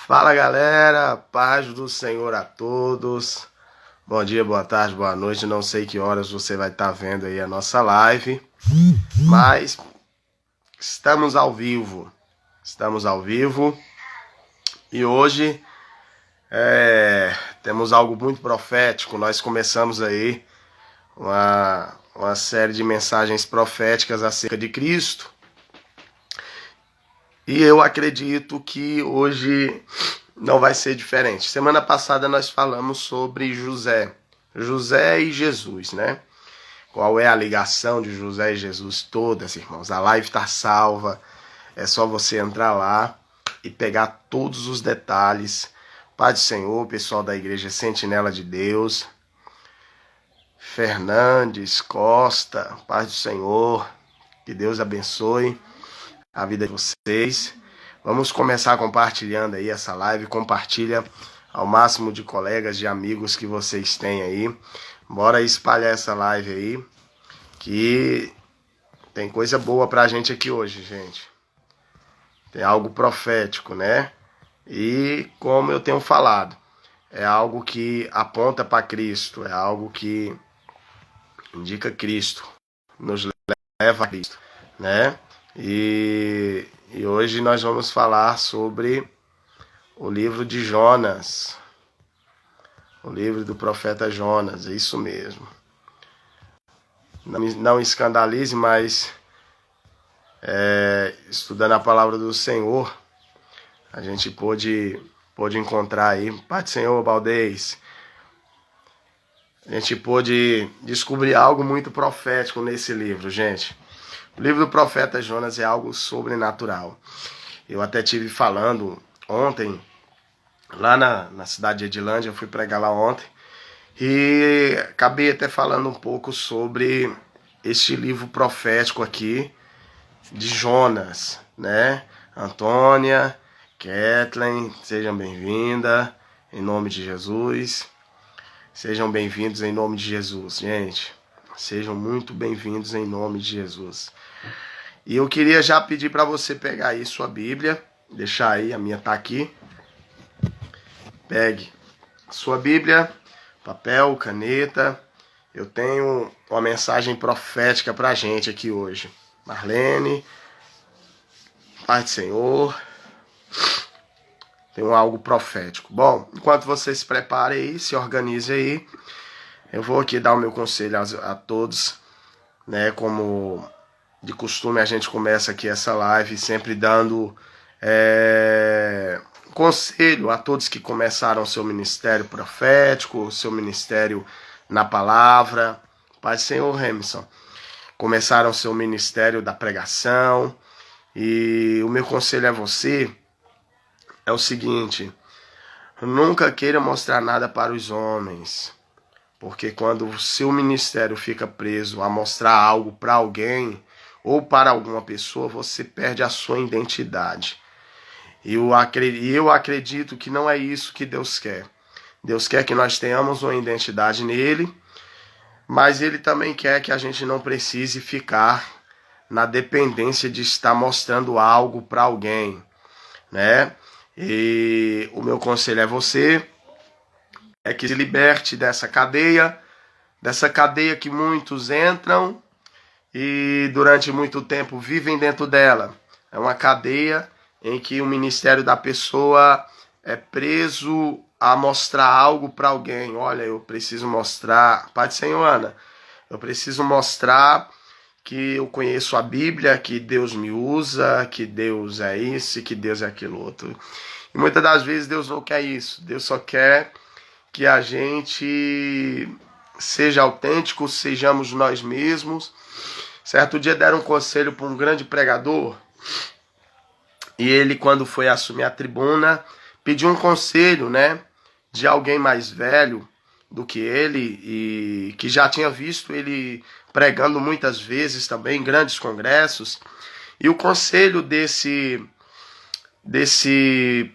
Fala galera, paz do Senhor a todos. Bom dia, boa tarde, boa noite. Não sei que horas você vai estar vendo aí a nossa live, mas estamos ao vivo. Estamos ao vivo e hoje temos algo muito profético. Nós começamos aí uma série de mensagens proféticas acerca de Cristo. E eu acredito que hoje não vai ser diferente. Semana passada nós falamos sobre José e Jesus, né? Qual é a ligação de José e Jesus? Todas, irmãos. A live está salva. É só você entrar lá e pegar todos os detalhes. Pai do Senhor, pessoal da Igreja Sentinela de Deus, Fernandes, Costa, paz do Senhor. Que Deus abençoe a vida de vocês. Vamos começar compartilhando aí essa live. Compartilha ao máximo de colegas, de amigos que vocês têm aí. Bora espalhar essa live aí, que tem coisa boa pra gente aqui hoje, gente. Tem algo profético, né? E como eu tenho falado, é algo que aponta para Cristo, é algo que indica Cristo, nos leva a Cristo, né? E hoje nós vamos falar sobre o livro de Jonas, o livro do profeta Jonas, é isso mesmo. Não escandalize, mas estudando a palavra do Senhor, a gente pôde encontrar aí, Pai do Senhor, Baldez, a gente pôde descobrir algo muito profético nesse livro, gente. O livro do profeta Jonas é algo sobrenatural. Eu até tive falando ontem, lá na cidade de Edilândia, eu fui pregar lá ontem, e acabei até falando um pouco sobre este livro profético aqui de Jonas, né? Antônia, Kathleen, sejam bem-vindas em nome de Jesus. Sejam bem-vindos em nome de Jesus, gente. Sejam muito bem-vindos em nome de Jesus. E eu queria já pedir para você pegar aí sua Bíblia, deixar aí, a minha tá aqui. Pegue sua Bíblia, papel, caneta. Eu tenho uma mensagem profética pra gente aqui hoje. Marlene, Pai do Senhor, tenho algo profético. Bom, enquanto você se prepare aí, se organize aí, eu vou aqui dar o meu conselho a todos, né? Como de costume, a gente começa aqui essa live sempre dando conselho a todos que começaram seu ministério profético, seu ministério na palavra. Pai do Senhor, Remison, começaram seu ministério da pregação. E o meu conselho a você é o seguinte: nunca queira mostrar nada para os homens, porque quando o seu ministério fica preso a mostrar algo para alguém ou para alguma pessoa, você perde a sua identidade. E eu acredito que não é isso que Deus quer. Deus quer que nós tenhamos uma identidade nele, mas ele também quer que a gente não precise ficar na dependência de estar mostrando algo para alguém, né? E o meu conselho a você é que se liberte dessa cadeia que muitos entram e durante muito tempo vivem dentro dela. É uma cadeia em que o ministério da pessoa é preso a mostrar algo para alguém. Olha, eu preciso mostrar, Pai do Senhor, Ana, eu preciso mostrar que eu conheço a Bíblia, que Deus me usa, que Deus é isso, que Deus é aquilo outro. E muitas das vezes Deus não quer isso. Deus só quer que a gente seja autêntico, sejamos nós mesmos. Certo dia deram um conselho para um grande pregador, e ele, quando foi assumir a tribuna, pediu um conselho, né, de alguém mais velho do que ele e que já tinha visto ele pregando muitas vezes também em grandes congressos. E o conselho desse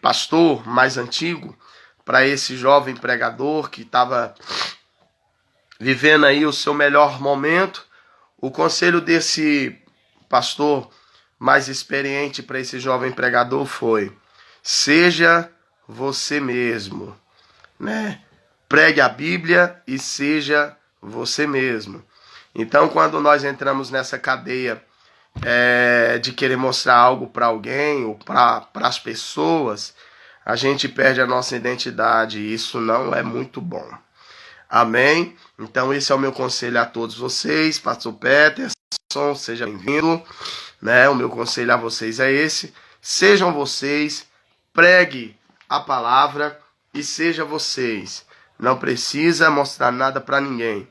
pastor mais antigo para esse jovem pregador que estava vivendo aí o seu melhor momento, o conselho desse pastor mais experiente para esse jovem pregador foi: seja você mesmo, né? Pregue a Bíblia e seja você mesmo. Então, quando nós entramos nessa cadeia de querer mostrar algo para alguém ou para as pessoas, a gente perde a nossa identidade e isso não é muito bom. Amém? Então esse é o meu conselho a todos vocês. Pastor Peterson, seja bem-vindo, né? O meu conselho a vocês é esse: sejam vocês, pregue a palavra e seja vocês. Não precisa mostrar nada para ninguém.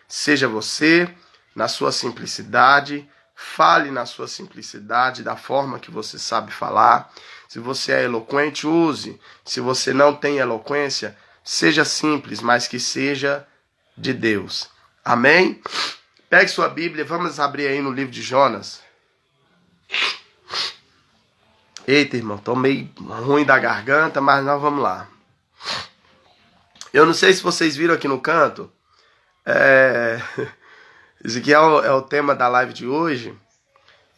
Seja você na sua simplicidade, fale na sua simplicidade, da forma que você sabe falar. Se você é eloquente, use. Se você não tem eloquência, seja simples, mas que seja de Deus. Amém? Pegue sua Bíblia, vamos abrir aí no livro de Jonas. Eita, irmão, tô meio ruim da garganta, mas nós vamos lá. Eu não sei se vocês viram aqui no canto. Esse aqui é o tema da live de hoje.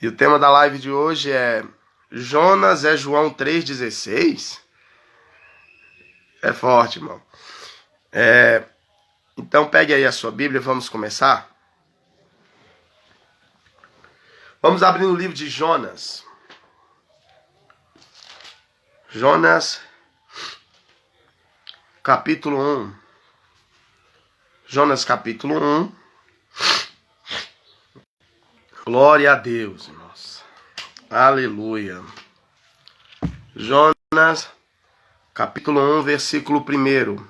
E o tema da live de hoje é Jonas é João 3,16. É forte, irmão. Então pegue aí a sua Bíblia, vamos começar. Vamos abrir no livro de Jonas. Jonas, capítulo 1. Jonas, capítulo 1. Glória a Deus, irmãos. Aleluia. Jonas, capítulo 1, versículo 1.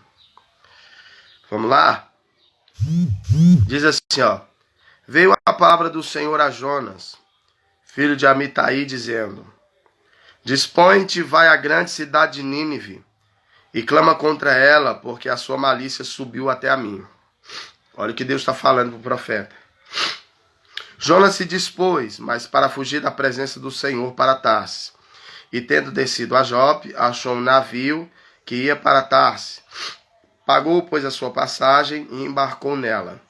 Vamos lá? Diz assim, ó. Veio a palavra do Senhor a Jonas, filho de Amitai, dizendo: Dispõe-te, vai à grande cidade de Nínive, e clama contra ela, porque a sua malícia subiu até a mim. Olha o que Deus está falando para o profeta. Jonas se dispôs, mas para fugir da presença do Senhor para Tarsis. E tendo descido a Jope, achou um navio que ia para Tarsis. Pagou, pois, a sua passagem e embarcou nela,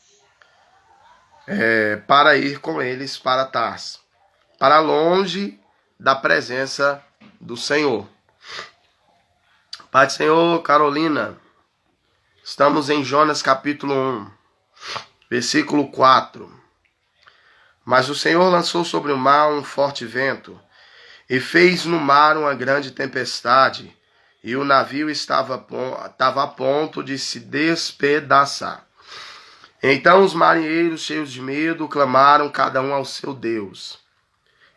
para ir com eles para Tarsis, para longe da presença do Senhor. Pai do Senhor, Carolina, estamos em Jonas capítulo 1, versículo 4. Mas o Senhor lançou sobre o mar um forte vento, e fez no mar uma grande tempestade, e o navio estava a ponto de se despedaçar. Então os marinheiros, cheios de medo, clamaram cada um ao seu Deus,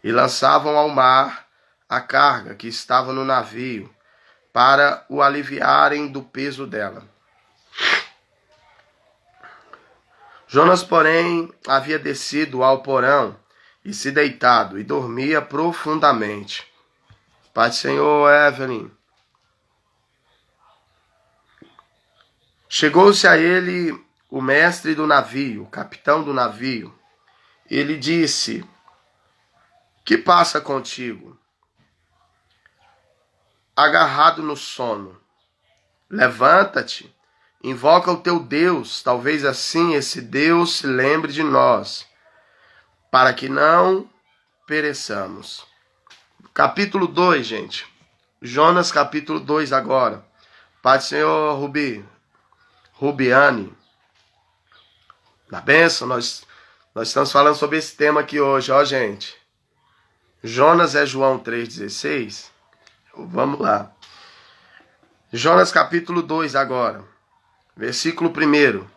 e lançavam ao mar a carga que estava no navio, para o aliviarem do peso dela. Jonas, porém, havia descido ao porão e se deitado, e dormia profundamente. Pai do Senhor, Evelyn. Chegou-se a ele o mestre do navio, o capitão do navio. Ele disse: Que passa contigo? Agarrado no sono. Levanta-te, invoca o teu Deus, talvez assim esse Deus se lembre de nós, para que não pereçamos. Capítulo 2, gente. Jonas, capítulo 2 agora. Pai do Senhor, Rubiane. Na bênção, nós estamos falando sobre esse tema aqui hoje, ó, gente. Jonas é João 3,16. Vamos lá. Jonas capítulo 2 agora. Versículo 1.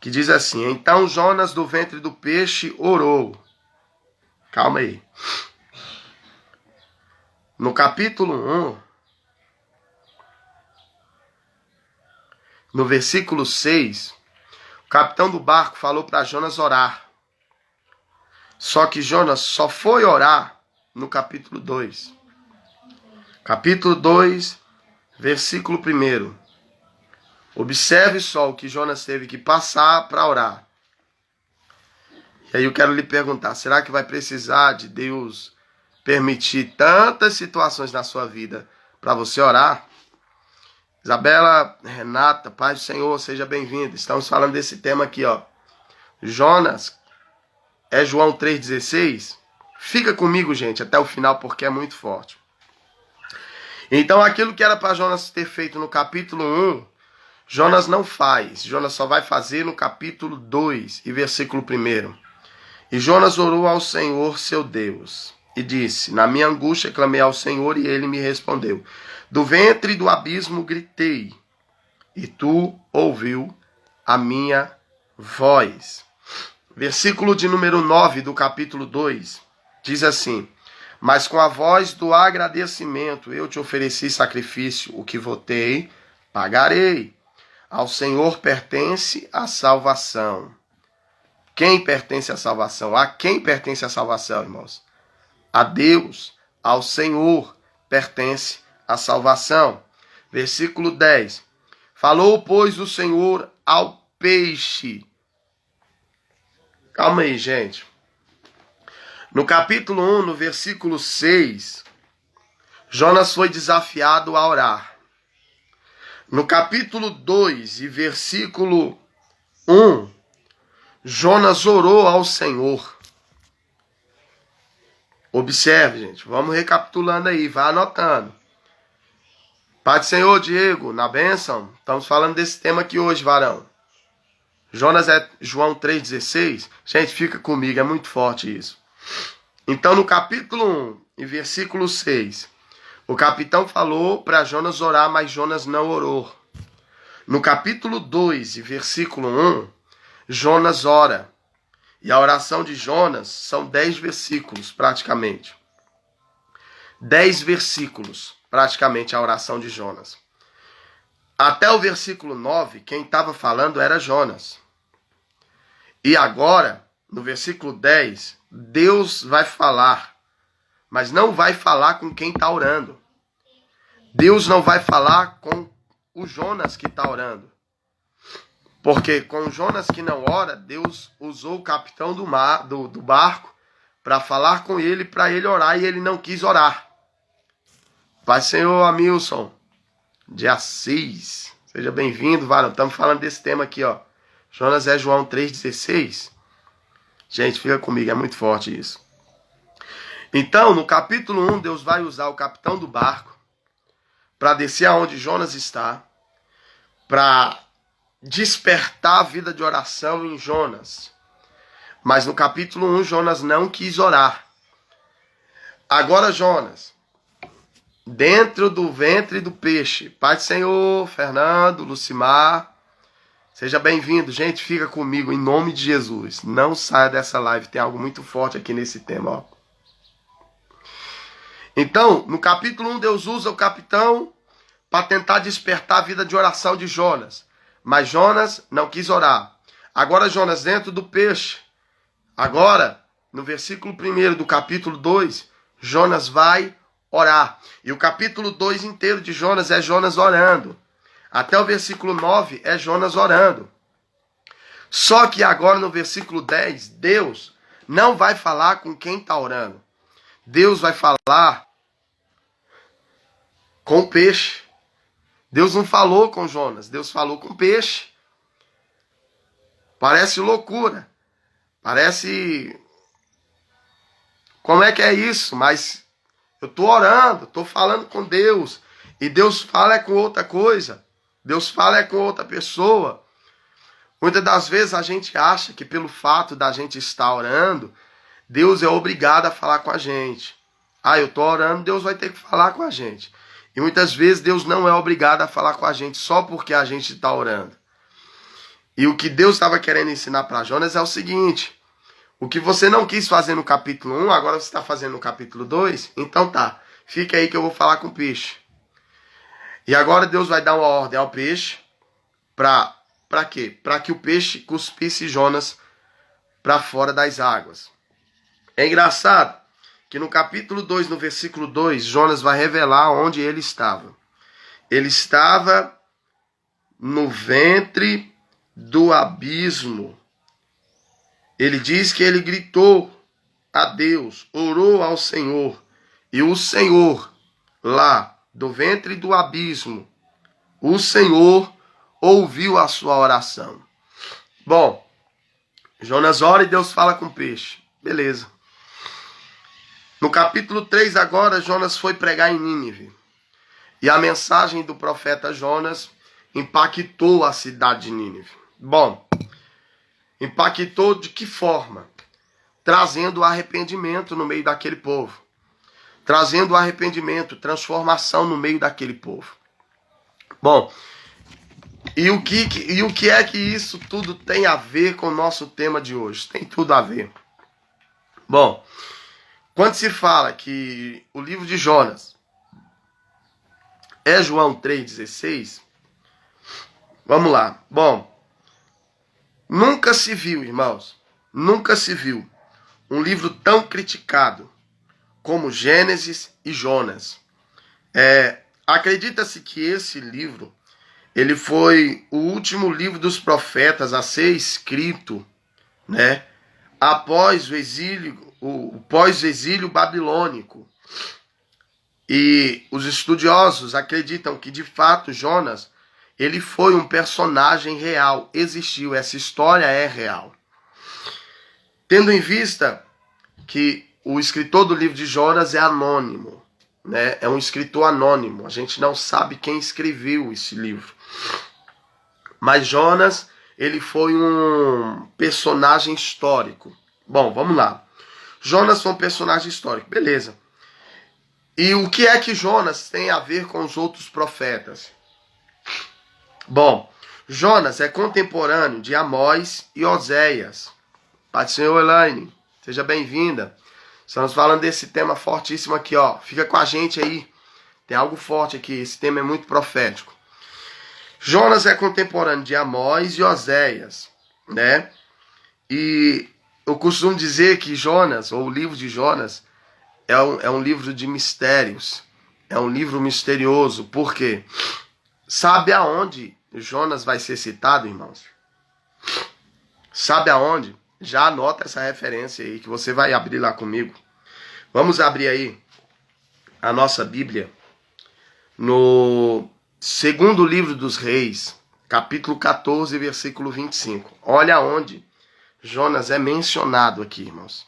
Que diz assim: Então Jonas do ventre do peixe orou. Calma aí. No capítulo 1, no versículo 6, o capitão do barco falou para Jonas orar. Só que Jonas só foi orar no capítulo 2. Capítulo 2, versículo 1. Observe só o que Jonas teve que passar para orar. E aí eu quero lhe perguntar, será que vai precisar de Deus permitir tantas situações na sua vida para você orar? Isabela, Renata, Paz do Senhor, seja bem-vinda. Estamos falando desse tema aqui, ó. Jonas é João 3,16. Fica comigo, gente, até o final, porque é muito forte. Então aquilo que era para Jonas ter feito no capítulo 1, Jonas não faz. Jonas só vai fazer no capítulo 2 e versículo 1. E Jonas orou ao Senhor seu Deus e disse: na minha angústia clamei ao Senhor e ele me respondeu. Do ventre do abismo gritei e tu ouviu a minha voz. Versículo de número 9 do capítulo 2 diz assim: mas com a voz do agradecimento eu te ofereci sacrifício, o que votei, pagarei. Ao Senhor pertence a salvação. Quem pertence à salvação? A quem pertence a salvação, irmãos? A Deus, ao Senhor pertence a salvação. Versículo 10. Falou, pois, o Senhor ao peixe. Calma aí, gente. No capítulo 1, no versículo 6, Jonas foi desafiado a orar. No capítulo 2 e versículo 1, Jonas orou ao Senhor. Observe, gente. Vamos recapitulando aí. Vai anotando. Pai do Senhor, Diego, na bênção. Estamos falando desse tema aqui hoje, varão. Jonas é João 3,16. Gente, fica comigo. É muito forte isso. Então, no capítulo 1 e versículo 6, o capitão falou para Jonas orar, mas Jonas não orou. No capítulo 2 e versículo 1, Jonas ora. E a oração de Jonas são 10 versículos, praticamente. 10 versículos, praticamente, a oração de Jonas. Até o versículo 9, quem estava falando era Jonas. E agora, no versículo 10, Deus vai falar, mas não vai falar com quem está orando. Deus não vai falar com o Jonas que está orando. Porque com o Jonas que não ora, Deus usou o capitão do barco para falar com ele, para ele orar, e ele não quis orar. Pai Senhor Hamilton, de Assis, seja bem-vindo, varão. Estamos falando desse tema aqui, ó. Jonas é João 3,16. Gente, fica comigo, é muito forte isso. Então, no capítulo 1, Deus vai usar o capitão do barco para descer aonde Jonas está, para despertar a vida de oração em Jonas. Mas no capítulo 1, Jonas não quis orar. Agora, Jonas, dentro do ventre do peixe, Pai do Senhor, Fernando, Lucimar, seja bem-vindo. Gente, fica comigo em nome de Jesus. Não saia dessa live, tem algo muito forte aqui nesse tema, ó. Então, no capítulo 1, Deus usa o capitão para tentar despertar a vida de oração de Jonas. Mas Jonas não quis orar. Agora Jonas dentro do peixe. Agora, no versículo 1 do capítulo 2, Jonas vai orar. E o capítulo 2 inteiro de Jonas é Jonas orando. Até o versículo 9 é Jonas orando. Só que agora no versículo 10, Deus não vai falar com quem está orando. Deus vai falar com o peixe. Deus não falou com Jonas, Deus falou com o peixe. Parece loucura. Parece... Como é que é isso? Mas eu estou orando, estou falando com Deus. E Deus fala com outra coisa. Deus fala com outra pessoa. Muitas das vezes a gente acha que pelo fato da gente estar orando, Deus é obrigado a falar com a gente. Ah, eu estou orando, Deus vai ter que falar com a gente. E muitas vezes Deus não é obrigado a falar com a gente só porque a gente está orando. E o que Deus estava querendo ensinar para Jonas é o seguinte: o que você não quis fazer no capítulo 1, agora você está fazendo no capítulo 2, então tá, fica aí que eu vou falar com o peixe. E agora Deus vai dar uma ordem ao peixe, para quê? Para que o peixe cuspisse Jonas para fora das águas. É engraçado que no capítulo 2, no versículo 2, Jonas vai revelar onde ele estava. Ele estava no ventre do abismo. Ele diz que ele gritou a Deus, orou ao Senhor, e o Senhor, lá do ventre do abismo, o Senhor ouviu a sua oração. Bom, Jonas ora e Deus fala com o peixe. Beleza. No capítulo 3 agora, Jonas foi pregar em Nínive. E a mensagem do profeta Jonas impactou a cidade de Nínive. Bom, impactou de que forma? Trazendo arrependimento no meio daquele povo. Trazendo arrependimento, transformação no meio daquele povo. Bom, e o que é que isso tudo tem a ver com o nosso tema de hoje? Tem tudo a ver. Bom, quando se fala que o livro de Jonas é João 3,16, vamos lá. Bom, nunca se viu, irmãos, nunca se viu um livro tão criticado como Gênesis e Jonas. Acredita-se que esse livro ele foi o último livro dos profetas a ser escrito, né, após o exílio, o pós-exílio babilônico. E os estudiosos acreditam que, de fato, Jonas ele foi um personagem real, existiu, essa história é real. Tendo em vista que o escritor do livro de Jonas é anônimo, né? É um escritor anônimo, a gente não sabe quem escreveu esse livro. Mas Jonas, ele foi um personagem histórico. Bom, vamos lá. Jonas foi um personagem histórico, beleza. E o que é que Jonas tem a ver com os outros profetas? Bom, Jonas é contemporâneo de Amós e Oséias. Pai do Senhor, Elaine, seja bem-vinda. Estamos falando desse tema fortíssimo aqui, ó. Fica com a gente aí. Tem algo forte aqui, esse tema é muito profético. Jonas é contemporâneo de Amós e Oséias, né? E eu costumo dizer que Jonas, ou o livro de Jonas, é um livro de mistérios. É um livro misterioso. Por quê? Sabe aonde Jonas vai ser citado, irmãos? Sabe aonde? Já anota essa referência aí, que você vai abrir lá comigo. Vamos abrir aí a nossa Bíblia no segundo livro dos Reis, capítulo 14, versículo 25. Olha onde Jonas é mencionado aqui, irmãos.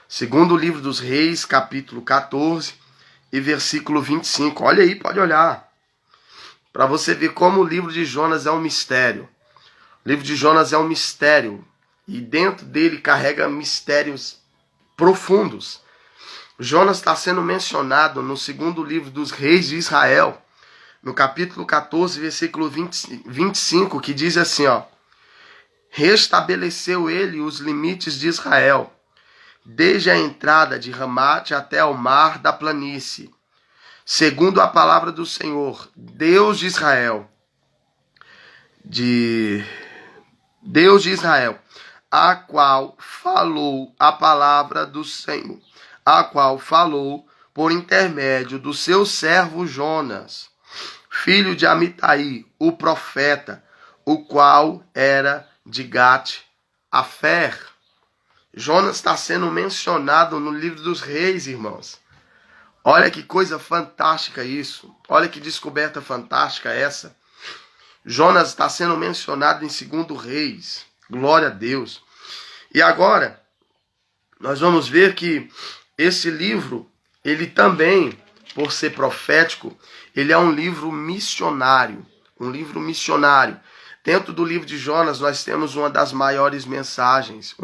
Segundo livro dos Reis, capítulo 14 e versículo 25. Olha aí, pode olhar. Para você ver como o livro de Jonas é um mistério. O livro de Jonas é um mistério. E dentro dele carrega mistérios profundos. Jonas está sendo mencionado no segundo livro dos Reis de Israel, no capítulo 14, versículo 25, que diz assim, ó. Restabeleceu ele os limites de Israel, desde a entrada de Ramate até ao mar da planície, segundo a palavra do Senhor, Deus de Israel, a qual falou a palavra do Senhor, a qual falou por intermédio do seu servo Jonas, filho de Amitai, o profeta, o qual era de Gat-Afer. Jonas está sendo mencionado no livro dos Reis, irmãos. Olha que coisa fantástica isso. Olha que descoberta fantástica essa. Jonas está sendo mencionado em 2 Reis. Glória a Deus. E agora, nós vamos ver que esse livro, ele também, por ser profético, ele é um livro missionário. Um livro missionário. Dentro do livro de Jonas, nós temos uma das maiores mensagens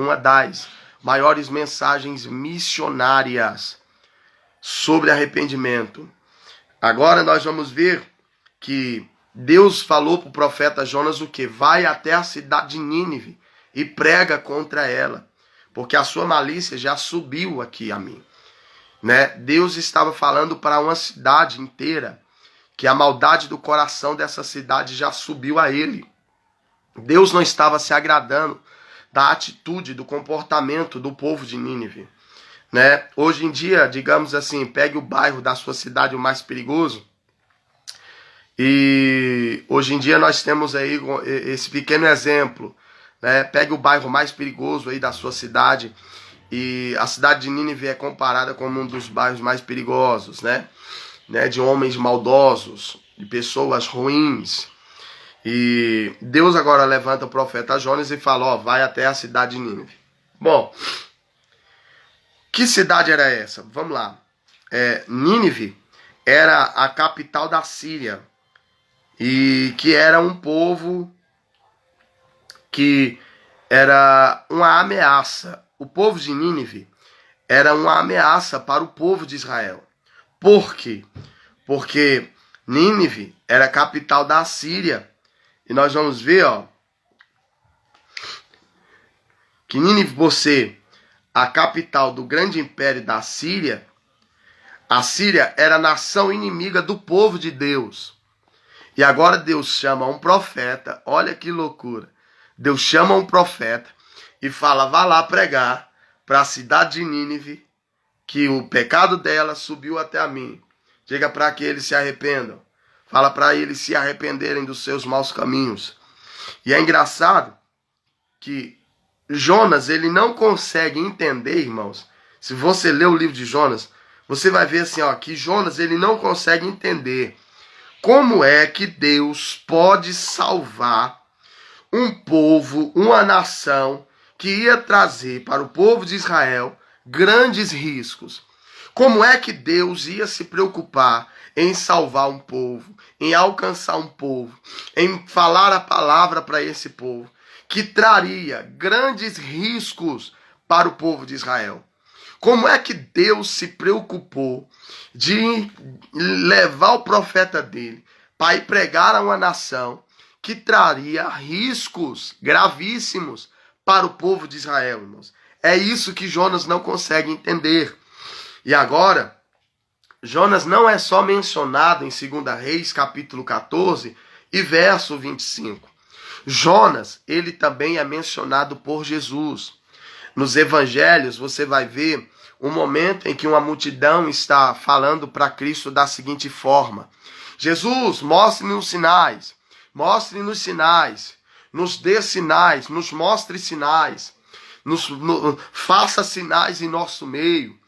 missionárias sobre arrependimento. Agora nós vamos ver que Deus falou para o profeta Jonas o quê? Vai até a cidade de Nínive e prega contra ela, porque a sua malícia já subiu aqui a mim. Né? Deus estava falando para uma cidade inteira que a maldade do coração dessa cidade já subiu a ele. Deus não estava se agradando da atitude, do comportamento do povo de Nínive. Né? Hoje em dia, digamos assim, pegue o bairro da sua cidade o mais perigoso. E hoje em dia nós temos aí esse pequeno exemplo. Né? Pegue o bairro mais perigoso aí da sua cidade. E a cidade de Nínive é comparada como um dos bairros mais perigosos, né? De homens maldosos, de pessoas ruins. E Deus agora levanta o profeta Jonas e fala, ó, vai até a cidade de Nínive. Bom, que cidade era essa? Vamos lá. Nínive era a capital da Síria, e que era um povo que era uma ameaça. O povo de Nínive era uma ameaça para o povo de Israel. Por quê? Porque Nínive era a capital da Síria. E nós vamos ver, que Nínive, por ser a capital do grande império da Síria, a Síria era a nação inimiga do povo de Deus. E agora Deus chama um profeta, olha que loucura. Deus chama um profeta e fala, vá lá pregar para a cidade de Nínive, que o pecado dela subiu até a mim. Diga para que eles se arrependam. Fala para eles se arrependerem dos seus maus caminhos. E é engraçado que Jonas, ele não consegue entender, irmãos. Se você ler o livro de Jonas, você vai ver assim, que Jonas, ele não consegue entender como é que Deus pode salvar um povo, uma nação que ia trazer para o povo de Israel grandes riscos. Como é que Deus ia se preocupar em salvar um povo, em alcançar um povo, em falar a palavra para esse povo, que traria grandes riscos para o povo de Israel? Como é que Deus se preocupou de levar o profeta dele para ir pregar a uma nação que traria riscos gravíssimos para o povo de Israel, irmãos? É isso que Jonas não consegue entender. E agora, Jonas não é só mencionado em 2 Reis, capítulo 14 e verso 25. Jonas, ele também é mencionado por Jesus. Nos evangelhos, você vai ver um momento em que uma multidão está falando para Cristo da seguinte forma: Jesus, mostre-nos sinais, mostre-nos sinais, nos dê sinais, nos mostre sinais, faça sinais em nosso meio.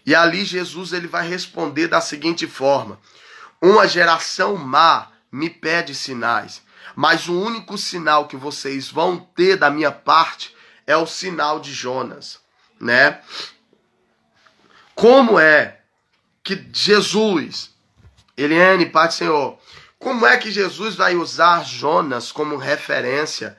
E ali Jesus, ele vai responder da seguinte forma: uma geração má me pede sinais, mas o único sinal que vocês vão ter da minha parte é o sinal de Jonas, né? Como é que Jesus, Eliane, Pai do Senhor, como é que Jesus vai usar Jonas como referência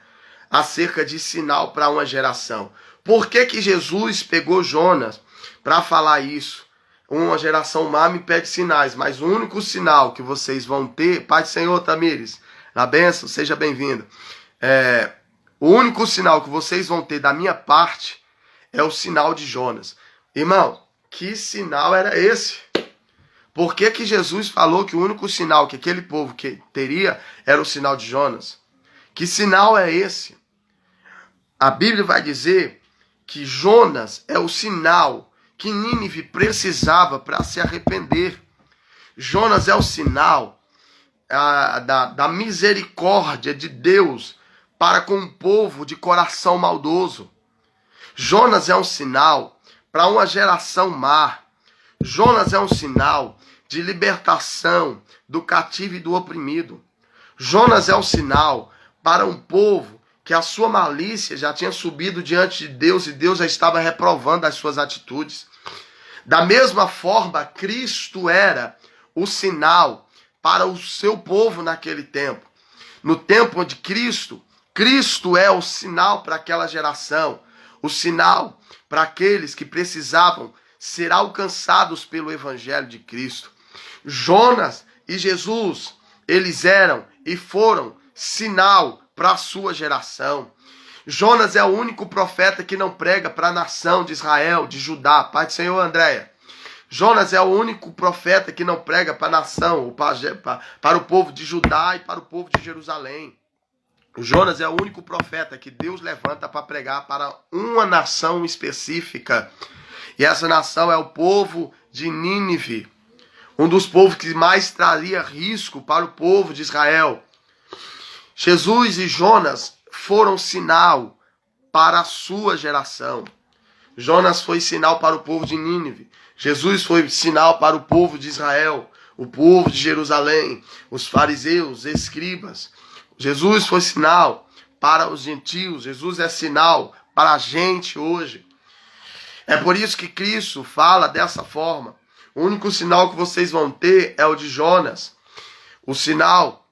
acerca de sinal para uma geração? Por que que Jesus pegou Jonas para falar isso? Uma geração má me pede sinais, mas o único sinal que vocês vão ter, Pai do Senhor, Tamires, na bênção, seja bem-vindo. O único sinal que vocês vão ter da minha parte é o sinal de Jonas. Irmão, que sinal era esse? Por que que Jesus falou que o único sinal que aquele povo que teria era o sinal de Jonas? Que sinal é esse? A Bíblia vai dizer que Jonas é o sinal que Nínive precisava para se arrepender. Jonas é o sinal da misericórdia de Deus para com um povo de coração maldoso. Jonas é um sinal para uma geração má. Jonas é um sinal de libertação do cativo e do oprimido. Jonas é um sinal para um povo que a sua malícia já tinha subido diante de Deus e Deus já estava reprovando as suas atitudes. Da mesma forma, Cristo era o sinal para o seu povo naquele tempo. No tempo de Cristo, Cristo é o sinal para aquela geração, o sinal para aqueles que precisavam ser alcançados pelo Evangelho de Cristo. Jonas e Jesus, eles eram e foram sinal para a sua geração. Jonas é o único profeta que não prega para a nação de Israel, de Judá. Pai do Senhor, Andréia. Jonas é o único profeta que não prega para a nação, para o povo de Judá e para o povo de Jerusalém. Jonas é o único profeta que Deus levanta para pregar para uma nação específica. E essa nação é o povo de Nínive, um dos povos que mais traria risco para o povo de Israel. Jesus e Jonas foram sinal para a sua geração. Jonas foi sinal para o povo de Nínive. Jesus foi sinal para o povo de Israel, o povo de Jerusalém, os fariseus, os escribas. Jesus foi sinal para os gentios. Jesus é sinal para a gente hoje. É por isso que Cristo fala dessa forma. O único sinal que vocês vão ter é o de Jonas. O sinal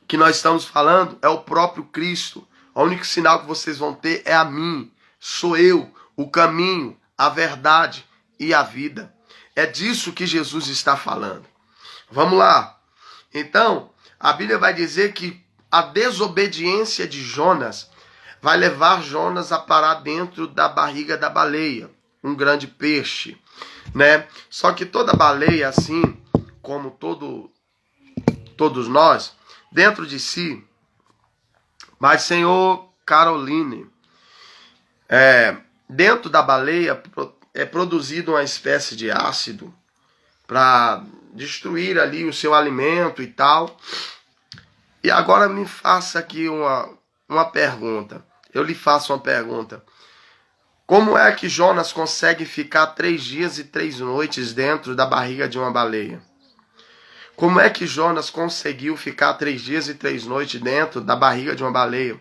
que nós estamos falando é o próprio Cristo. O único sinal que vocês vão ter é a mim. Sou eu, o caminho, a verdade e a vida. É disso que Jesus está falando. Vamos lá. Então, a Bíblia vai dizer que a desobediência de Jonas vai levar Jonas a parar dentro da barriga da baleia, um grande peixe, né? Só que toda baleia, assim como todos nós, dentro de si, mas Senhor Caroline, dentro da baleia é produzido uma espécie de ácido para destruir ali o seu alimento e tal. E agora me faça aqui uma pergunta. Eu lhe faço uma pergunta. Como é que Jonas consegue ficar 3 dias e 3 noites dentro da barriga de uma baleia? Como é que Jonas conseguiu ficar 3 dias e 3 noites dentro da barriga de uma baleia?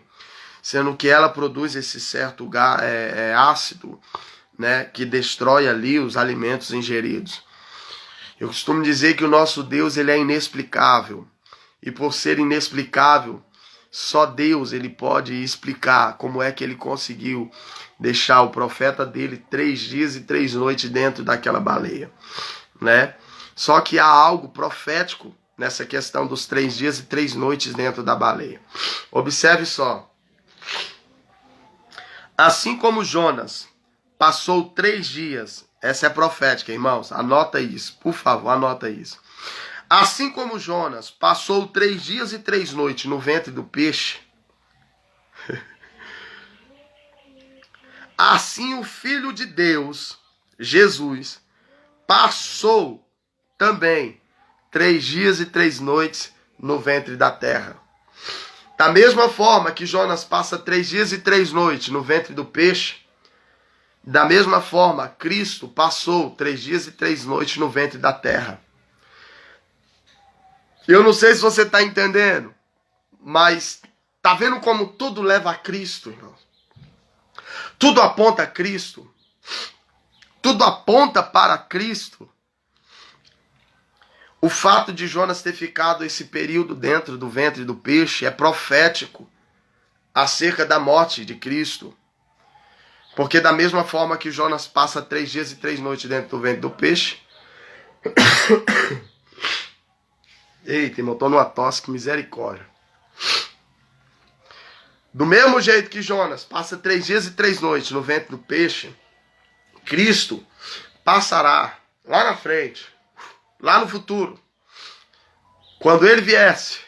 Sendo que ela produz esse certo ácido, né, que destrói ali os alimentos ingeridos. Eu costumo dizer que o nosso Deus, ele é inexplicável. E por ser inexplicável, só Deus ele pode explicar como é que ele conseguiu deixar o profeta dele 3 dias e 3 noites dentro daquela baleia, né? Só que há algo profético nessa questão dos 3 dias e 3 noites dentro da baleia. Observe só. Assim como Jonas passou 3 dias, essa é profética, irmãos, anota isso, por favor, anota isso. Assim como Jonas passou 3 dias e 3 noites no ventre do peixe, assim o Filho de Deus, Jesus, passou também 3 dias e 3 noites no ventre da terra. Da mesma forma que Jonas passa 3 dias e 3 noites no ventre do peixe, da mesma forma Cristo passou 3 dias e 3 noites no ventre da terra. Eu não sei se você está entendendo, mas tá vendo como tudo leva a Cristo, irmão? Tudo aponta a Cristo. Tudo aponta para Cristo. O fato de Jonas ter ficado esse período dentro do ventre do peixe é profético acerca da morte de Cristo. Porque da mesma forma que Jonas passa 3 dias e 3 noites dentro do ventre do peixe... Eita, irmão, tô numa tosse, que misericórdia. Do mesmo jeito que Jonas passa 3 dias e 3 noites no ventre do peixe, Cristo passará lá na frente, lá no futuro. Quando ele viesse,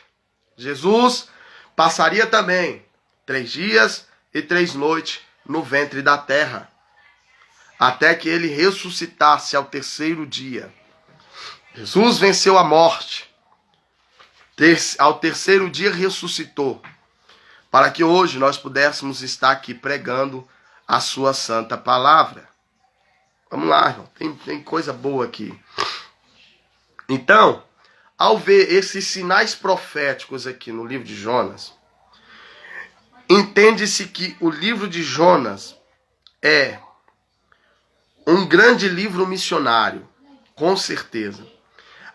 Jesus passaria também 3 dias e 3 noites no ventre da terra, até que ele ressuscitasse ao 3º dia. Jesus venceu a morte. Ao 3º dia ressuscitou, para que hoje nós pudéssemos estar aqui pregando a sua santa palavra. Vamos lá, irmão, tem coisa boa aqui. Então, ao ver esses sinais proféticos aqui no livro de Jonas, entende-se que o livro de Jonas é um grande livro missionário, com certeza.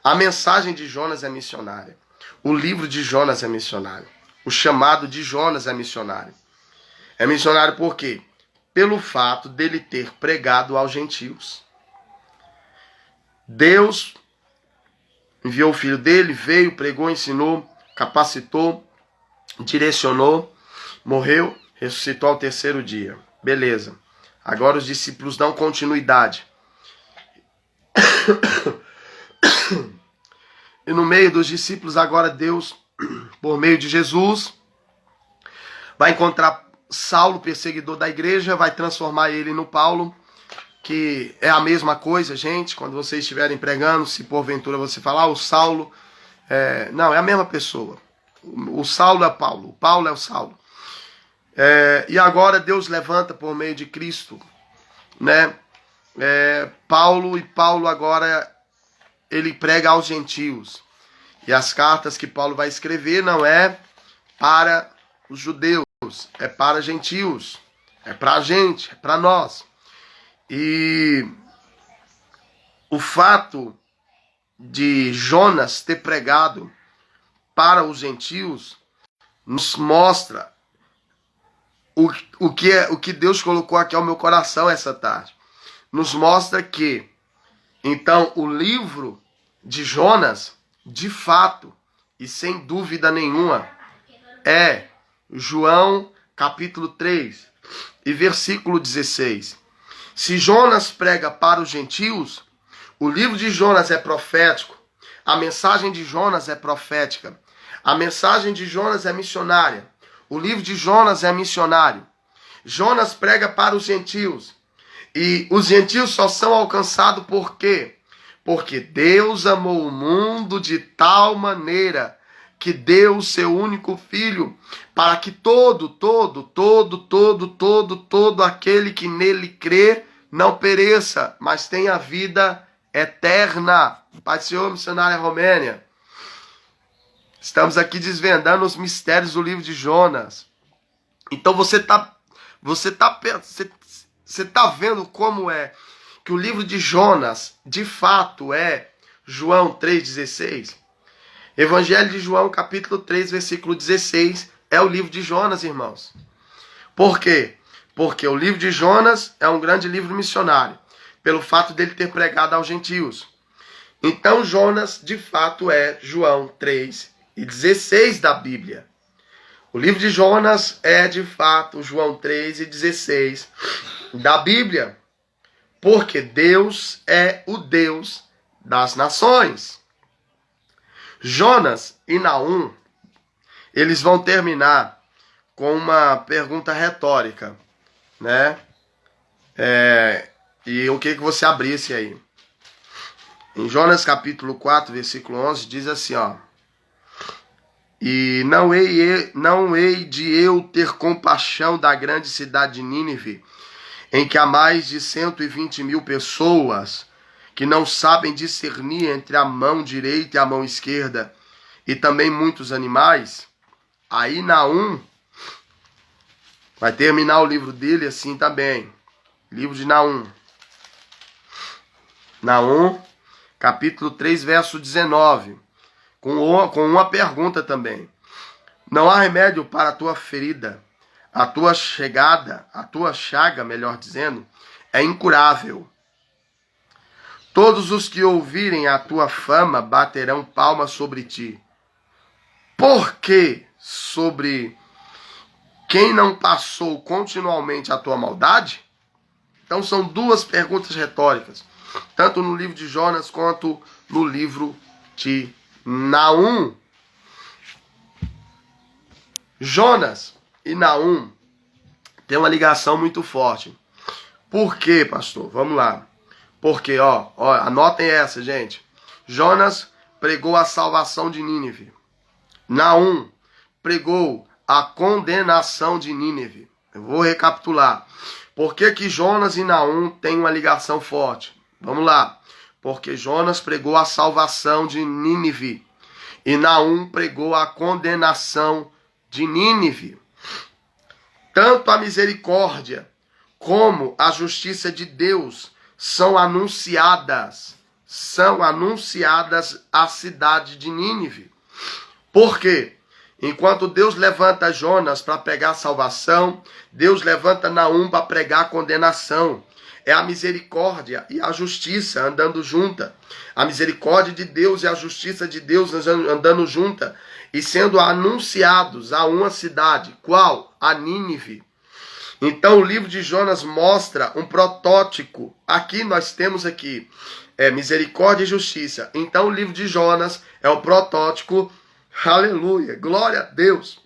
A mensagem de Jonas é missionária. O livro de Jonas é missionário. O chamado de Jonas é missionário. É missionário por quê? Pelo fato dele ter pregado aos gentios. Deus enviou o filho dele, veio, pregou, ensinou, capacitou, direcionou, morreu, ressuscitou ao 3º dia. Beleza. Agora os discípulos dão continuidade. E no meio dos discípulos, agora Deus, por meio de Jesus, vai encontrar Saulo, perseguidor da igreja, vai transformar ele no Paulo, que é a mesma coisa, gente. Quando vocês estiverem pregando, se porventura você falar, o Saulo... não, é a mesma pessoa. O Saulo é Paulo, o Paulo é o Saulo. E agora Deus levanta por meio de Cristo, né? Paulo, e Paulo agora... ele prega aos gentios. E as cartas que Paulo vai escrever não é para os judeus, é para gentios. É para a gente, é para nós. E o fato de Jonas ter pregado para os gentios nos mostra o que Deus colocou aqui ao meu coração essa tarde. Nos mostra que, então, o livro de Jonas, de fato, e sem dúvida nenhuma, é João capítulo 3 e versículo 16. Se Jonas prega para os gentios, o livro de Jonas é profético, a mensagem de Jonas é profética, a mensagem de Jonas é missionária, o livro de Jonas é missionário. Jonas prega para os gentios, e os gentios só são alcançados por quê? Porque Deus amou o mundo de tal maneira que deu o seu único filho, para que todo aquele que nele crê não pereça, mas tenha vida eterna. Pai do Senhor, missionária Romênia. Estamos aqui desvendando os mistérios do livro de Jonas. Então você tá vendo como é que o livro de Jonas, de fato, é João 3,16? Evangelho de João, capítulo 3, versículo 16, é o livro de Jonas, irmãos. Por quê? Porque o livro de Jonas é um grande livro missionário, pelo fato dele ter pregado aos gentios. Então Jonas, de fato, é João 3,16 da Bíblia. O livro de Jonas é, de fato, João 3,16 da Bíblia. Porque Deus é o Deus das nações. Jonas e Naum, eles vão terminar com uma pergunta retórica, né? E eu queria que você abrisse aí. Em Jonas capítulo 4, versículo 11, diz assim, ó. E não hei de eu ter compaixão da grande cidade de Nínive, em que há mais de 120.000 pessoas que não sabem discernir entre a mão direita e a mão esquerda, e também muitos animais. Aí Naum vai terminar o livro dele assim também. Livro de Naum. Naum, capítulo 3, verso 19. Com uma pergunta também. Não há remédio para a tua ferida. A tua chaga, melhor dizendo, é incurável. Todos os que ouvirem a tua fama baterão palmas sobre ti. Por que sobre quem não passou continuamente a tua maldade? Então são duas perguntas retóricas, tanto no livro de Jonas quanto no livro de Naum. Jonas e Naum têm uma ligação muito forte. Por quê, pastor? Vamos lá. Porque, anotem essa, gente. Jonas pregou a salvação de Nínive. Naum pregou a condenação de Nínive. Eu vou recapitular. Por que Jonas e Naum têm uma ligação forte? Vamos lá. Porque Jonas pregou a salvação de Nínive. E Naum pregou a condenação de Nínive. Tanto a misericórdia como a justiça de Deus são anunciadas à cidade de Nínive. Por quê? Enquanto Deus levanta Jonas para pregar a salvação, Deus levanta Naum para pregar a condenação. É a misericórdia e a justiça andando junta. A misericórdia de Deus e a justiça de Deus andando junta e sendo anunciados a uma cidade. Qual? A Nínive. Então o livro de Jonas mostra um protótipo. Aqui nós temos misericórdia e justiça. Então o livro de Jonas é um protótipo. Aleluia, glória a Deus.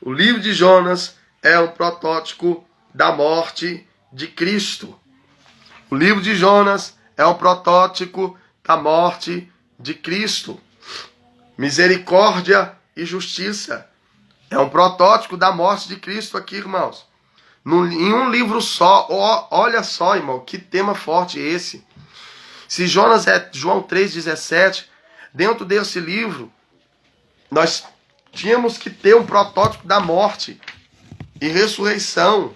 O livro de Jonas é um protótipo da morte de Cristo. O livro de Jonas é um protótipo da morte de Cristo. Misericórdia e justiça é um protótipo da morte de Cristo aqui, irmãos. Em um livro só. Olha só, irmão, que tema forte esse. Se Jonas é João 3,17, dentro desse livro, nós tínhamos que ter um protótipo da morte e ressurreição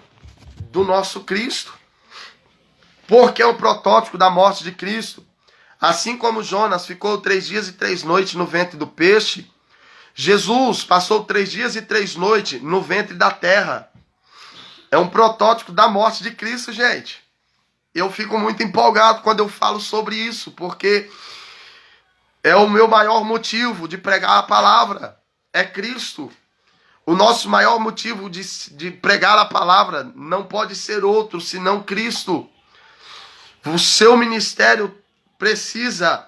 do nosso Cristo. porque é um protótipo da morte de Cristo. Assim como Jonas ficou 3 dias e 3 noites no ventre do peixe, Jesus passou 3 dias e 3 noites no ventre da terra. É um protótipo da morte de Cristo, gente. Eu fico muito empolgado quando eu falo sobre isso, porque é o meu maior motivo de pregar a palavra. É Cristo. O nosso maior motivo de pregar a palavra não pode ser outro senão Cristo. O seu ministério precisa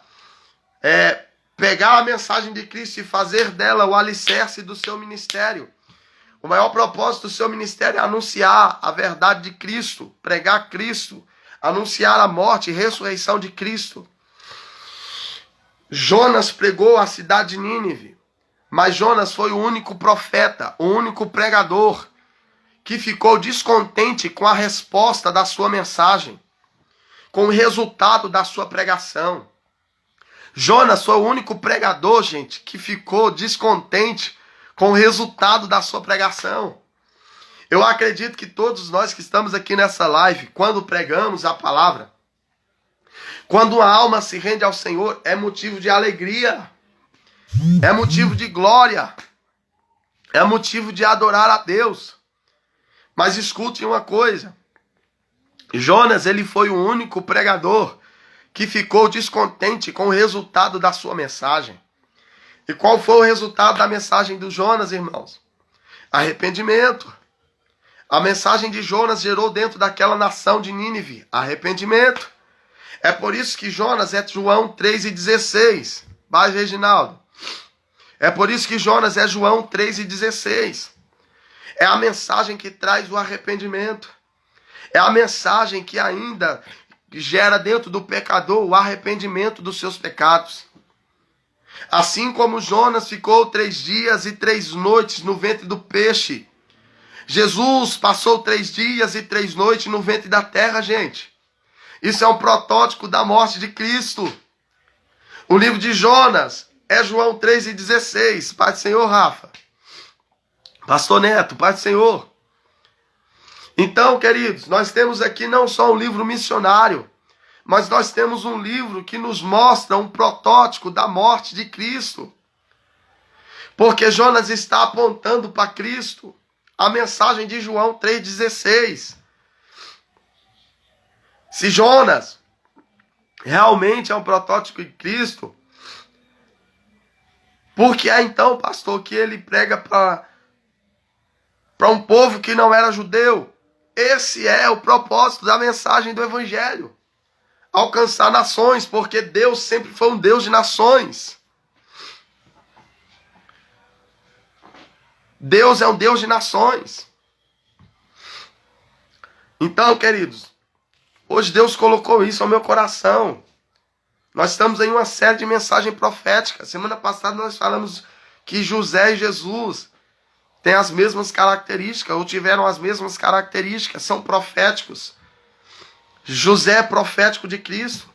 pegar a mensagem de Cristo e fazer dela o alicerce do seu ministério. O maior propósito do seu ministério é anunciar a verdade de Cristo, pregar Cristo, anunciar a morte e ressurreição de Cristo. Jonas pregou a cidade de Nínive, mas Jonas foi o único profeta, o único pregador que ficou descontente com a resposta da sua mensagem, com o resultado da sua pregação. Jonas foi o único pregador, gente, que ficou descontente com o resultado da sua pregação. Eu acredito que todos nós que estamos aqui nessa live, quando pregamos a palavra, quando a alma se rende ao Senhor, é motivo de alegria, é motivo de glória, é motivo de adorar a Deus. Mas escute uma coisa, Jonas, ele foi o único pregador que ficou descontente com o resultado da sua mensagem. E qual foi o resultado da mensagem do Jonas, irmãos? Arrependimento. A mensagem de Jonas gerou dentro daquela nação de Nínive arrependimento. É por isso que Jonas é João 3,16. Vai, Reginaldo. É por isso que Jonas é João 3,16. É a mensagem que traz o arrependimento. É a mensagem que ainda gera dentro do pecador o arrependimento dos seus pecados. Assim como Jonas ficou 3 dias e 3 noites no ventre do peixe, Jesus passou 3 dias e 3 noites no ventre da terra, gente. Isso é um protótipo da morte de Cristo. O livro de Jonas é João 3,16. Pai do Senhor, Rafa. Pastor Neto, Pai do Senhor. Então, queridos, nós temos aqui não só um livro missionário, mas nós temos um livro que nos mostra um protótipo da morte de Cristo. Porque Jonas está apontando para Cristo. A mensagem de João 3,16. Se Jonas realmente é um protótipo de Cristo, por que é então, pastor, que ele prega para um povo que não era judeu? Esse é o propósito da mensagem do Evangelho. Alcançar nações, porque Deus sempre foi um Deus de nações. Deus é um Deus de nações. Então, queridos, hoje Deus colocou isso ao meu coração. Nós estamos em uma série de mensagem profética. Semana passada nós falamos que José e Jesus têm as mesmas características, ou tiveram as mesmas características, são proféticos. José é profético de Cristo,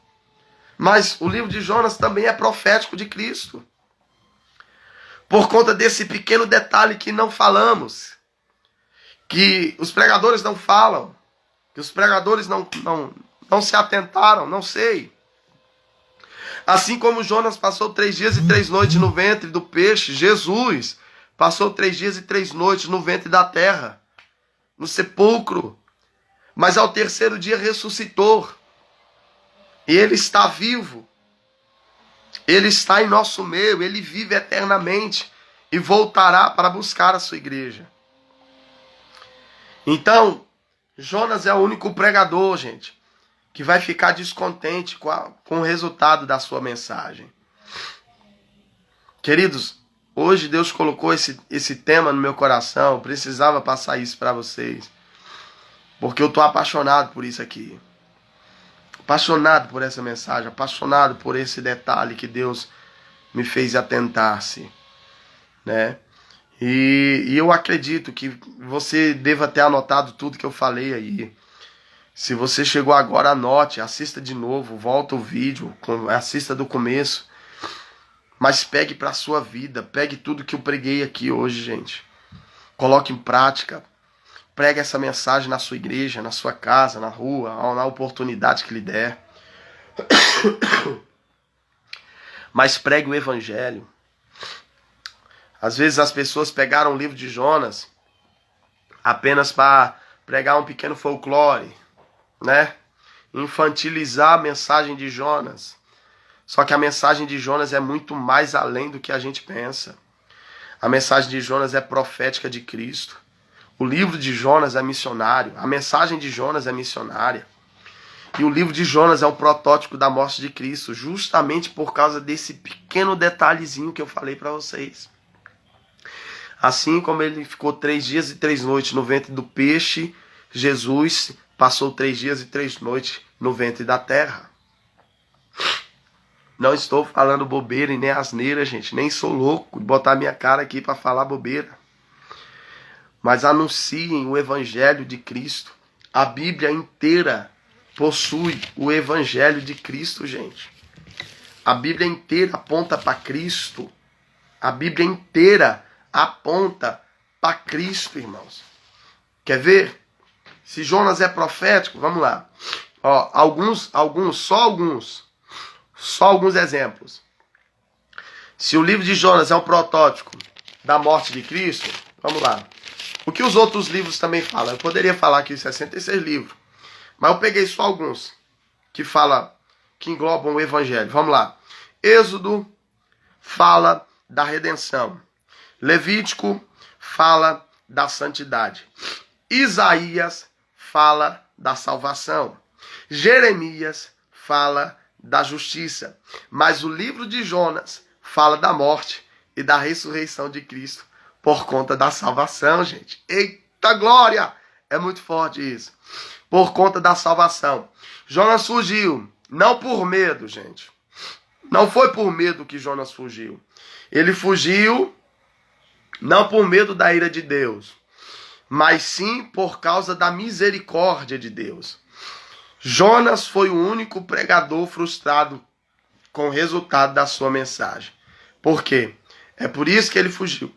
mas o livro de Jonas também é profético de Cristo. Por conta desse pequeno detalhe que não falamos, que os pregadores não falam, que os pregadores não se atentaram, não sei. Assim como Jonas passou 3 dias e 3 noites no ventre do peixe, Jesus passou 3 dias e 3 noites no ventre da terra, no sepulcro. Mas ao 3º dia ressuscitou. E ele está vivo. Ele está em nosso meio. Ele vive eternamente. E voltará para buscar a sua igreja. Então, Jonas é o único pregador, gente, que vai ficar descontente com o resultado da sua mensagem. Queridos, hoje Deus colocou esse tema no meu coração. Eu precisava passar isso para vocês. Porque eu estou apaixonado por isso aqui. Apaixonado por essa mensagem. Apaixonado por esse detalhe que Deus me fez atentar-se. Né? E eu acredito que você deva ter anotado tudo que eu falei aí. Se você chegou agora, anote, assista de novo, volta o vídeo, assista do começo. Mas pegue para a sua vida, pegue tudo que eu preguei aqui hoje, gente. Coloque em prática. Pregue essa mensagem na sua igreja, na sua casa, na rua, na oportunidade que lhe der. Mas pregue o evangelho. Às vezes as pessoas pegaram o livro de Jonas apenas para pregar um pequeno folclore, né? Infantilizar a mensagem de Jonas. Só que a mensagem de Jonas é muito mais além do que a gente pensa. A mensagem de Jonas é profética de Cristo. O livro de Jonas é missionário. A mensagem de Jonas é missionária. E o livro de Jonas é o protótipo da morte de Cristo, justamente por causa desse pequeno detalhezinho que eu falei para vocês. Assim como ele ficou 3 dias e 3 noites no ventre do peixe, Jesus passou 3 dias e 3 noites no ventre da terra. Não estou falando bobeira e nem asneira, gente. Nem sou louco de botar minha cara aqui para falar bobeira. Mas anunciem o evangelho de Cristo. A Bíblia inteira possui o evangelho de Cristo, gente. A Bíblia inteira aponta para Cristo. A Bíblia inteira aponta para Cristo, irmãos. Quer ver? Se Jonas é profético, vamos lá. Ó, só alguns exemplos. Se o livro de Jonas é um protótipo da morte de Cristo, vamos lá. O que os outros livros também falam? Eu poderia falar aqui 66 livros, mas eu peguei só alguns que englobam o evangelho. Vamos lá. Êxodo fala da redenção. Levítico fala da santidade. Isaías fala da salvação. Jeremias fala da justiça. Mas o livro de Jonas fala da morte e da ressurreição de Cristo por conta da salvação, gente. Eita glória! É muito forte isso. Por conta da salvação. Jonas fugiu, não por medo, gente. Não foi por medo que Jonas fugiu. Ele fugiu não por medo da ira de Deus, mas sim por causa da misericórdia de Deus. Jonas foi o único pregador frustrado com o resultado da sua mensagem. Por quê? É por isso que ele fugiu.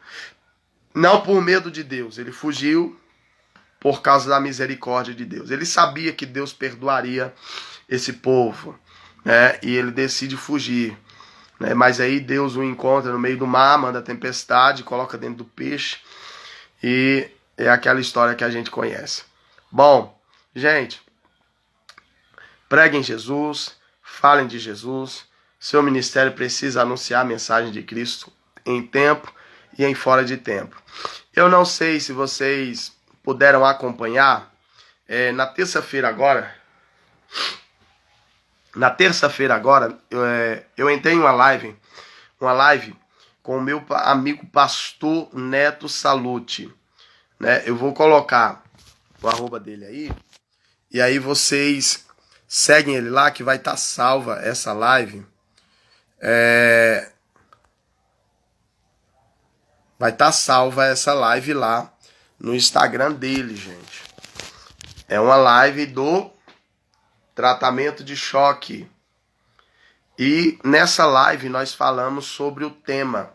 Não por medo de Deus, ele fugiu por causa da misericórdia de Deus. Ele sabia que Deus perdoaria esse povo, né? E ele decide fugir. Né? Mas aí Deus o encontra no meio do mar, manda tempestade, coloca dentro do peixe. E é aquela história que a gente conhece. Bom, gente, preguem Jesus, falem de Jesus. Seu ministério precisa anunciar a mensagem de Cristo em tempo e em fora de tempo. Eu não sei se vocês puderam acompanhar, na terça-feira agora, eu entrei em uma live com o meu amigo pastor Neto Salute, né? Eu vou colocar o arroba dele aí, e aí vocês seguem ele lá, que vai estar salva essa live. Vai estar salva essa live lá no Instagram dele, gente. É uma live do tratamento de choque. E nessa live nós falamos sobre o tema: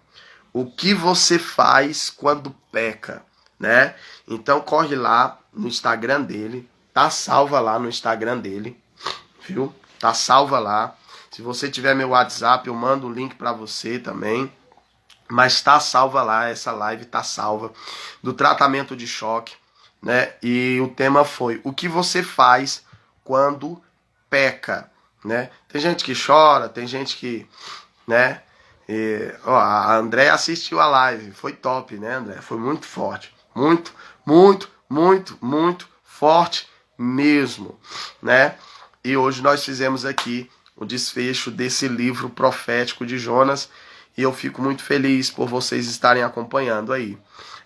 o que você faz quando peca, né? Então corre lá no Instagram dele, tá salva lá no Instagram dele, viu? Tá salva lá. Se você tiver meu WhatsApp, eu mando o link para você também. Mas tá salva lá, essa live tá salva, do tratamento de choque, né? E o tema foi: o que você faz quando peca, né? Tem gente que chora, tem gente que, né? A André assistiu a live, foi top, né, André? Foi muito forte, muito, muito, muito, muito forte mesmo, né? E hoje nós fizemos aqui o desfecho desse livro profético de Jonas. E eu fico muito feliz por vocês estarem acompanhando aí.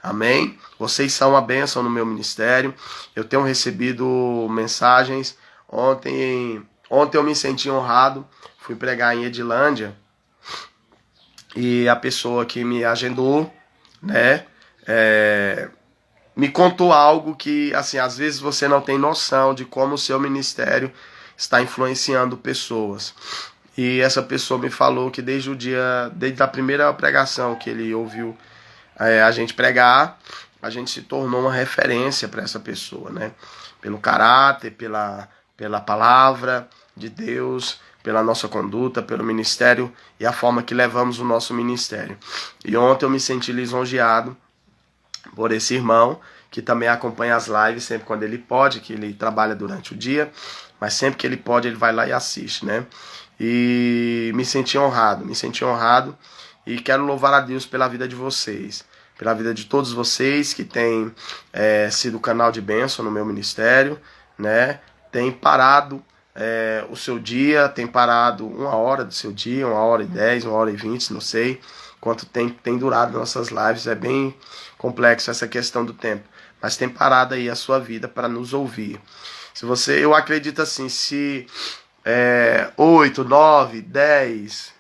Amém? Vocês são uma bênção no meu ministério. Eu tenho recebido mensagens. Ontem eu me senti honrado. Fui pregar em Edilândia. E a pessoa que me agendou, né? Me contou algo que, assim, às vezes você não tem noção de como o seu ministério está influenciando pessoas. E essa pessoa me falou que desde a primeira pregação que ele ouviu a gente pregar, a gente se tornou uma referência para essa pessoa, né? Pelo caráter, pela palavra de Deus, pela nossa conduta, pelo ministério e a forma que levamos o nosso ministério. E ontem eu me senti lisonjeado por esse irmão, que também acompanha as lives sempre quando ele pode, que ele trabalha durante o dia, mas sempre que ele pode ele vai lá e assiste, né? E me senti honrado e quero louvar a Deus pela vida de vocês, pela vida de todos vocês que têm sido canal de bênção no meu ministério, né? Tem parado o seu dia, tem parado 1 hora do seu dia, 1h10, 1h20, não sei quanto tempo tem durado nossas lives, é bem complexo essa questão do tempo, mas tem parado aí a sua vida para nos ouvir. Eu acredito assim, se 8, 9, 10,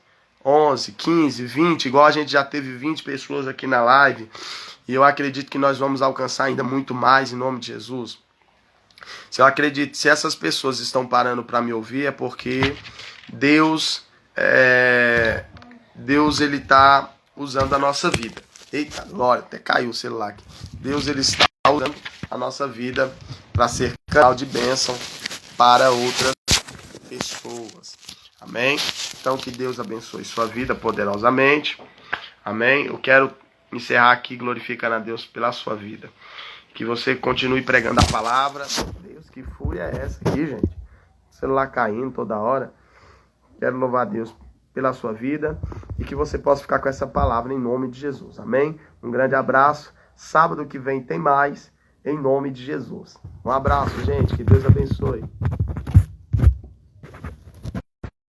11, 15, 20, igual a gente já teve 20 pessoas aqui na live, e eu acredito que nós vamos alcançar ainda muito mais em nome de Jesus. Se essas pessoas estão parando para me ouvir, é porque Deus ele está usando a nossa vida. Eita, glória, até caiu o celular aqui. Deus ele está usando a nossa vida para ser canal de bênção para outras pessoas. Amém? Então que Deus abençoe sua vida poderosamente. Amém? Eu quero encerrar aqui glorificando a Deus pela sua vida. Que você continue pregando a palavra. Deus, que fúria é essa aqui, gente? O celular caindo toda hora. Quero louvar a Deus pela sua vida e que você possa ficar com essa palavra em nome de Jesus. Amém? Um grande abraço. Sábado que vem tem mais, em nome de Jesus. Um abraço, gente. Que Deus abençoe.